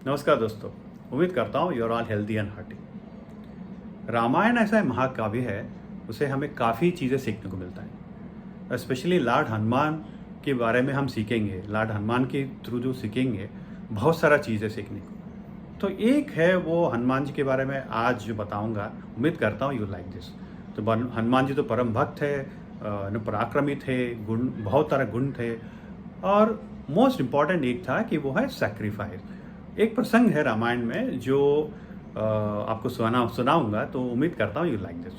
नमस्कार दोस्तों, उम्मीद करता हूँ you're all healthy and hearty. Ramayana ऐसा महाकाव्य है, उसे हमें काफ़ी चीज़ें सीखने को मिलता है। स्पेशली लॉर्ड हनुमान के बारे में हम सीखेंगे, लॉर्ड हनुमान के थ्रू जो सीखेंगे बहुत सारा चीज़ें सीखने को। तो एक है वो हनुमान जी के बारे में आज जो बताऊँगा, उम्मीद करता हूँ यू लाइक दिस। तो हनुमान जी तो परम भक्त थे, पराक्रमी थे, गुण बहुत सारे गुण थे और मोस्ट इम्पॉर्टेंट एक था कि वो है सेक्रीफाइस। एक प्रसंग है रामायण में जो आपको सुनाऊंगा, तो उम्मीद करता हूँ यू लाइक दिस।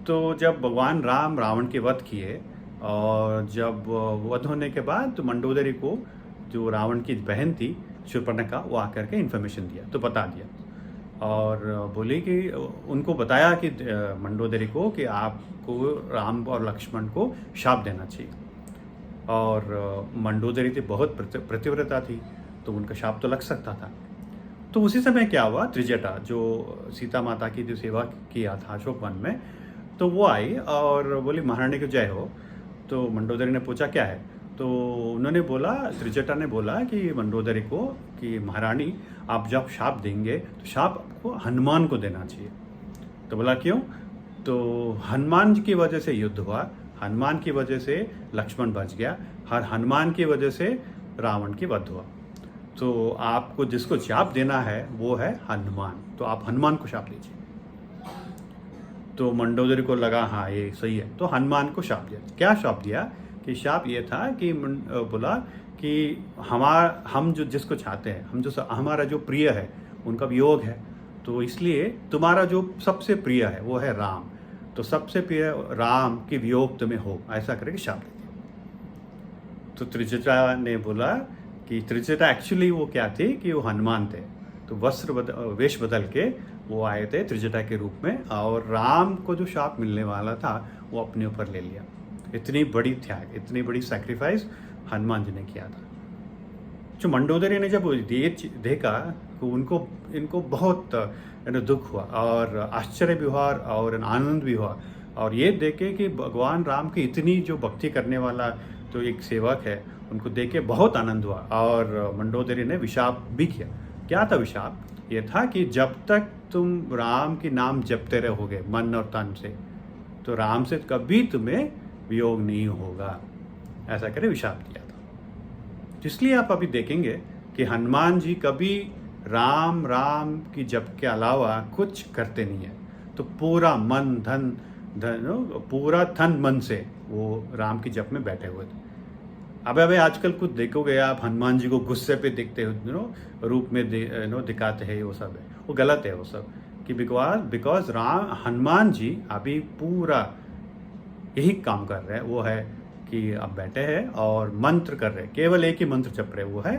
तो जब भगवान राम रावण के वध किए और जब वध होने के बाद तो मंडोदरी को, जो रावण की बहन थी शूर्पणखा, वो आकर के इन्फॉर्मेशन दिया, तो बता दिया और बोली कि उनको बताया कि मंडोदरी को कि आपको राम और लक्ष्मण को शाप देना चाहिए। और मंडोदरी थी बहुत प्रतिव्रता थी, तो उनका शाप तो लग सकता था। तो उसी समय क्या हुआ, त्रिजटा जो सीता माता की जो सेवा किया था अशोक वन में, तो वो आई और बोली महारानी की जय हो। तो मंडोदरी ने पूछा क्या है, तो उन्होंने बोला, त्रिजटा ने बोला कि मंडोदरी को कि महारानी आप जब शाप देंगे तो शाप आपको हनुमान को देना चाहिए। तो बोला क्यों, तो हनुमान की वजह से युद्ध हुआ, हनुमान की वजह से लक्ष्मण बच गया, हर हनुमान की वजह से रावण की वध हुआ। तो आपको जिसको शाप देना है वो है हनुमान, तो आप हनुमान को शाप दीजिए। तो मंडोदरी को लगा हाँ ये सही है, तो हनुमान को शाप दिया। क्या शाप दिया, कि शाप ये था कि बोला कि हम जो जिसको चाहते हैं, हमारा जो प्रिय है उनका वियोग है, तो इसलिए तुम्हारा जो सबसे प्रिय है वो है राम, तो सबसे प्रिय राम की वियोग तुम्हें हो, ऐसा करके शाप दे दिया। तो त्रिजटा ने बोला कि त्रिजटा एक्चुअली वो क्या थी कि वो हनुमान थे, तो वेश बदल के वो आए थे त्रिजटा के रूप में और राम को जो शाप मिलने वाला था वो अपने ऊपर ले लिया। इतनी बड़ी त्याग, इतनी बड़ी सैक्रिफाइस हनुमान जी ने किया था। जो मंडोदरी ने जब देखा तो इनको बहुत दुख हुआ और आश्चर्य भी हुआ और आनंद भी हुआ, और ये देखे कि भगवान राम की इतनी जो भक्ति करने वाला तो एक सेवक है, उनको देख के बहुत आनंद हुआ। और मंडोदरी ने विशाप भी किया। क्या था विशाप, ये था कि जब तक तुम राम के नाम जपते रहोगे मन और तन से, तो राम से कभी तुम्हें वियोग नहीं होगा, ऐसा करे विशाप दिया था। इसलिए आप अभी देखेंगे कि हनुमान जी कभी राम की जप के अलावा कुछ करते नहीं है, तो पूरा मन पूरा तन मन से वो राम की जप में बैठे हुए थे। अब आजकल कुछ देखोगे आप, हनुमान जी को गुस्से पे देखते हो, रूप में दिखाते हैं, वो सब है, वो गलत है वो सब। कि बिकॉज हनुमान जी अभी पूरा यही काम कर रहे हैं, वो है कि अब बैठे हैं और मंत्र कर रहे हैं, केवल एक ही मंत्र जप रहे हैं, वो है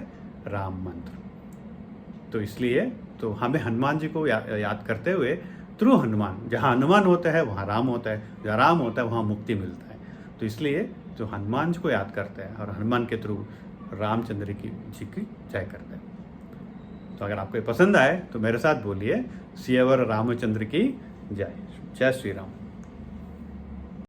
राम मंत्र। तो इसलिए तो हमें हनुमान जी को याद करते हुए थ्रू हनुमान, जहाँ हनुमान होता है वहाँ राम होता है, जहाँ राम होता है वहाँ मुक्ति मिलता है। तो इसलिए तो हनुमान जी को याद करते हैं और हनुमान के थ्रू रामचंद्र जी की जय करते हैं। तो अगर आपको पसंद आए तो मेरे साथ बोलिए, सियावर रामचंद्र की जय। जय श्री राम।